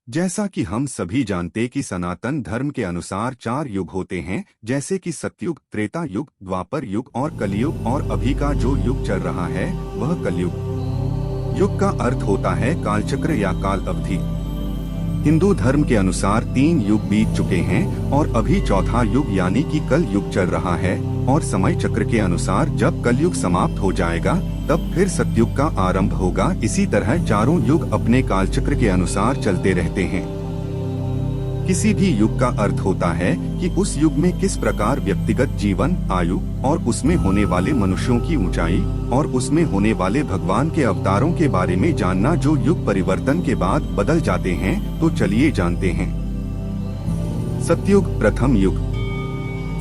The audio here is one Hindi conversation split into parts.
जैसा कि हम सभी जानते कि सनातन धर्म के अनुसार 4 युग होते हैं, जैसे कि सतयुग, त्रेता युग, द्वापर युग और कलयुग। और अभी का जो युग चल रहा है वह कलयुग। युग का अर्थ होता है कालचक्र या काल अवधि। हिंदू धर्म के अनुसार 3 युग बीत चुके हैं और अभी चौथा युग यानी कि कल युग चल रहा है। और समय चक्र के अनुसार जब कलयुग समाप्त हो जाएगा तब फिर सतयुग का आरंभ होगा। इसी तरह चारों युग अपने कालचक्र के अनुसार चलते रहते हैं। किसी भी युग का अर्थ होता है कि उस युग में किस प्रकार व्यक्तिगत जीवन, आयु और उसमें होने वाले मनुष्यों की ऊंचाई और उसमें होने वाले भगवान के अवतारों के बारे में जानना, जो युग परिवर्तन के बाद बदल जाते हैं। तो चलिए जानते हैं। सतयुग, प्रथम युग।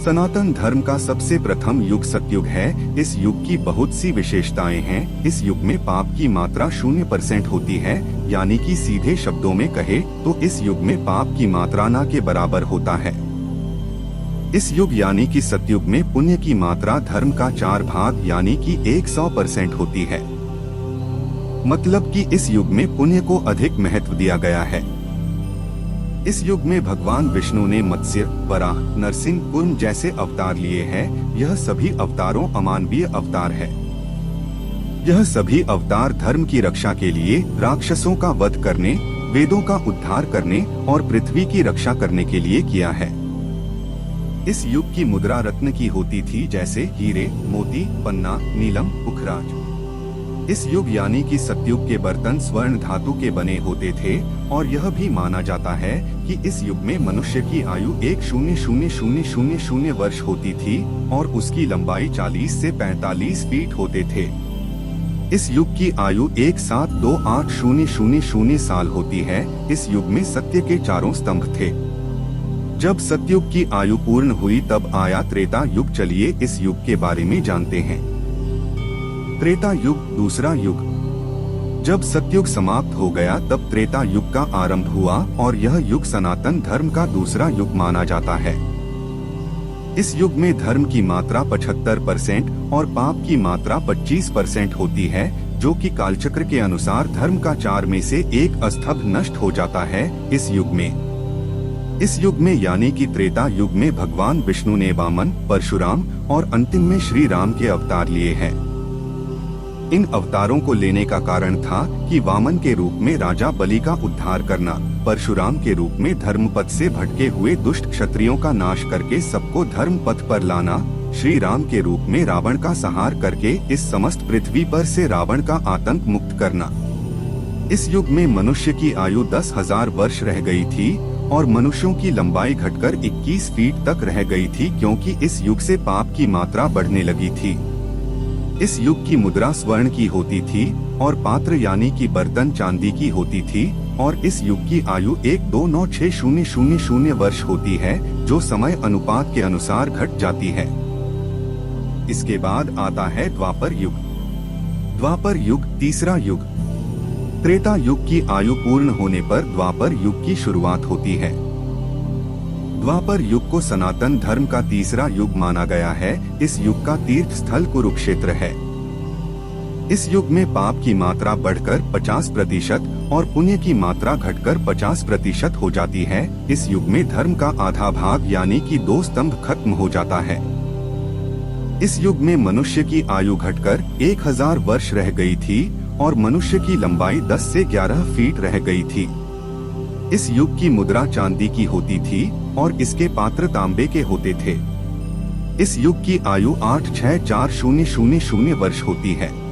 सनातन धर्म का सबसे प्रथम युग सतयुग है। इस युग की बहुत सी विशेषताएं हैं। इस युग में पाप की मात्रा 0% होती है, यानी कि सीधे शब्दों में कहे तो इस युग में पाप की मात्रा ना के बराबर होता है। इस युग यानी कि सतयुग में पुण्य की मात्रा धर्म का 4 भाग यानी कि 100% होती है। मतलब कि इस युग में पुण्य को अधिक महत्व दिया गया है। इस युग में भगवान विष्णु ने मत्स्य, वराह, नरसिंह, कूर्म जैसे अवतार लिए हैं। यह सभी अवतारों अमानवीय अवतार है। यह सभी अवतार धर्म की रक्षा के लिए, राक्षसों का वध करने, वेदों का उद्धार करने और पृथ्वी की रक्षा करने के लिए किया है। इस युग की मुद्रा रत्न की होती थी, जैसे हीरे, मोती, पन्ना, नीलम, पुखराज। इस युग यानी कि सतयुग के बर्तन स्वर्ण धातु के बने होते थे। और यह भी माना जाता है कि इस युग में मनुष्य की आयु 1,000,000 वर्ष होती थी और उसकी लंबाई 40 से 45 फीट होते थे। इस युग की आयु 1,728,000 साल होती है। इस युग में सत्य के 4 स्तंभ थे। जब सतयुग की आयु पूर्ण हुई तब आया त्रेता युग। चलिए इस युग के बारे में जानते हैं। त्रेता युग, दूसरा युग। जब सतयुग समाप्त हो गया तब त्रेता युग का आरंभ हुआ और यह युग सनातन धर्म का दूसरा युग माना जाता है। इस युग में धर्म की मात्रा 75% और पाप की मात्रा 25% होती है, जो कि कालचक्र के अनुसार धर्म का 4 में से 1 स्तंभ नष्ट हो जाता है। इस युग में यानी कि त्रेता युग में भगवान विष्णु ने वामन, परशुराम और अंतिम में श्री राम के अवतार लिए हैं। इन अवतारों को लेने का कारण था कि वामन के रूप में राजा बलि का उद्धार करना, परशुराम के रूप में धर्म पथ से भटके हुए दुष्ट क्षत्रियों का नाश करके सबको धर्म पथ पर लाना, श्री राम के रूप में रावण का संहार करके इस समस्त पृथ्वी पर से रावण का आतंक मुक्त करना। इस युग में मनुष्य की आयु 10,000 वर्ष रह गई थी और मनुष्यों की लंबाई घटकर 21 फीट तक रह गई थी, क्योंकि इस युग से पाप की मात्रा बढ़ने लगी थी। इस युग की मुद्रा स्वर्ण की होती थी और पात्र यानी कि बर्तन चांदी की होती थी। और इस युग की आयु 1,2,9,6,000 वर्ष होती है, जो समय अनुपात के अनुसार घट जाती है। इसके बाद आता है द्वापर युग। द्वापर युग, तीसरा युग। त्रेता युग की आयु पूर्ण होने पर द्वापर युग की शुरुआत होती है। द्वापर युग को सनातन धर्म का तीसरा युग माना गया है। इस युग का तीर्थ स्थल कुरुक्षेत्र है। इस युग में पाप की मात्रा बढ़कर 50% और पुण्य की मात्रा घटकर 50% हो जाती है। इस युग में धर्म का आधा भाग यानी कि 2 स्तंभ खत्म हो जाता है। इस युग में मनुष्य की आयु घटकर 1,000 वर्ष रह गई थी और मनुष्य की लंबाई 10 से 11 फीट रह गई थी। इस युग की मुद्रा चांदी की होती थी और इसके पात्र तांबे के होते थे। इस युग की आयु 8,6,4,000 वर्ष होती है।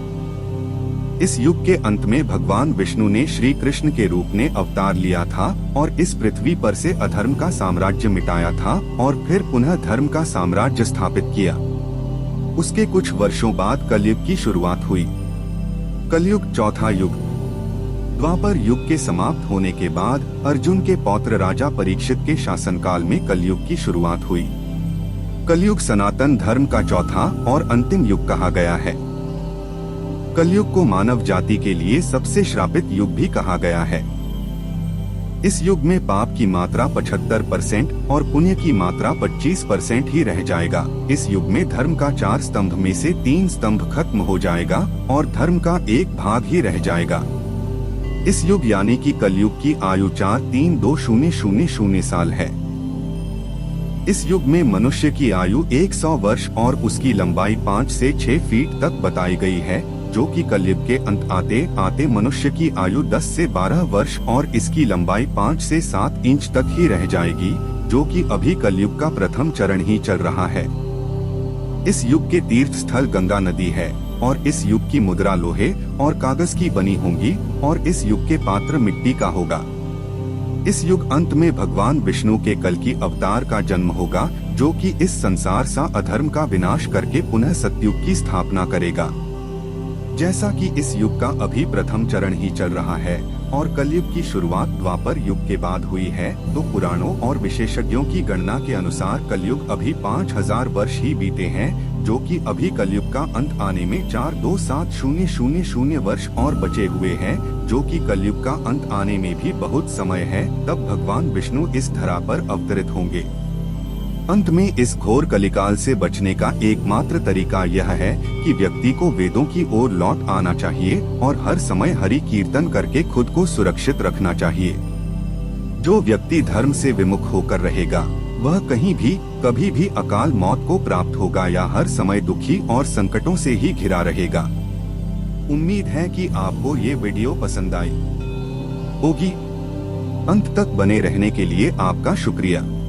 इस युग के अंत में भगवान विष्णु ने श्री कृष्ण के रूप में अवतार लिया था और इस पृथ्वी पर से अधर्म का साम्राज्य मिटाया था और फिर पुनः धर्म का साम्राज्य स्थापित किया। उसके कुछ वर्षों बाद कलयुग की शुरुआत हुई। कलयुग, चौथा युग। द्वापर युग के समाप्त होने के बाद अर्जुन के पौत्र राजा परीक्षित के शासनकाल में कलयुग की शुरुआत हुई। कलयुग सनातन धर्म का चौथा और अंतिम युग कहा गया है। कलयुग को मानव जाति के लिए सबसे श्रापित युग भी कहा गया है। इस युग में पाप की मात्रा 75% और पुण्य की मात्रा 25% ही रह जाएगा। इस युग में धर्म का 4 स्तंभ में से 3 स्तंभ खत्म हो जाएगा और धर्म का 1 भाग ही रह जाएगा। इस युग यानी कि कलयुग की आयु 4320000 साल है। इस युग में मनुष्य की आयु 100 वर्ष और उसकी लंबाई 5 से 6 फीट तक बताई गई है, जो कि कलयुग के अंत आते आते मनुष्य की आयु 10 से 12 वर्ष और इसकी लंबाई 5 से 7 इंच तक ही रह जाएगी, जो कि अभी कलयुग का प्रथम चरण ही चल रहा है। इस युग के तीर्थ स्थल गंगा नदी है और इस युग की मुद्रा लोहे और कागज की बनी होंगी और इस युग के पात्र मिट्टी का होगा। इस युग अंत में भगवान विष्णु के कल्कि अवतार का जन्म होगा, जो कि इस संसार सा अधर्म का विनाश करके पुनः सतयुग की स्थापना करेगा। जैसा कि इस युग का अभी प्रथम चरण ही चल रहा है और कलयुग की शुरुआत द्वापर युग के बाद हुई है, तो पुराणों और विशेषज्ञों की गणना के अनुसार कलयुग अभी 5000 वर्ष ही बीते हैं, जो कि अभी कलयुग का अंत आने में 427000 वर्ष और बचे हुए हैं, जो कि कलयुग का अंत आने में भी बहुत समय है। तब भगवान विष्णु इस धरा पर अवतरित होंगे। अंत में इस घोर कलिकाल से बचने का एकमात्र तरीका यह है कि व्यक्ति को वेदों की ओर लौट आना चाहिए और हर समय हरि कीर्तन करके खुद को सुरक्षित रखना चाहिए। जो व्यक्ति धर्म से विमुख होकर रहेगा, वह कहीं भी कभी भी अकाल मौत को प्राप्त होगा या हर समय दुखी और संकटों से ही घिरा रहेगा। उम्मीद है कि आपको ये वीडियो पसंद आई होगी। अंत तक बने रहने के लिए आपका शुक्रिया।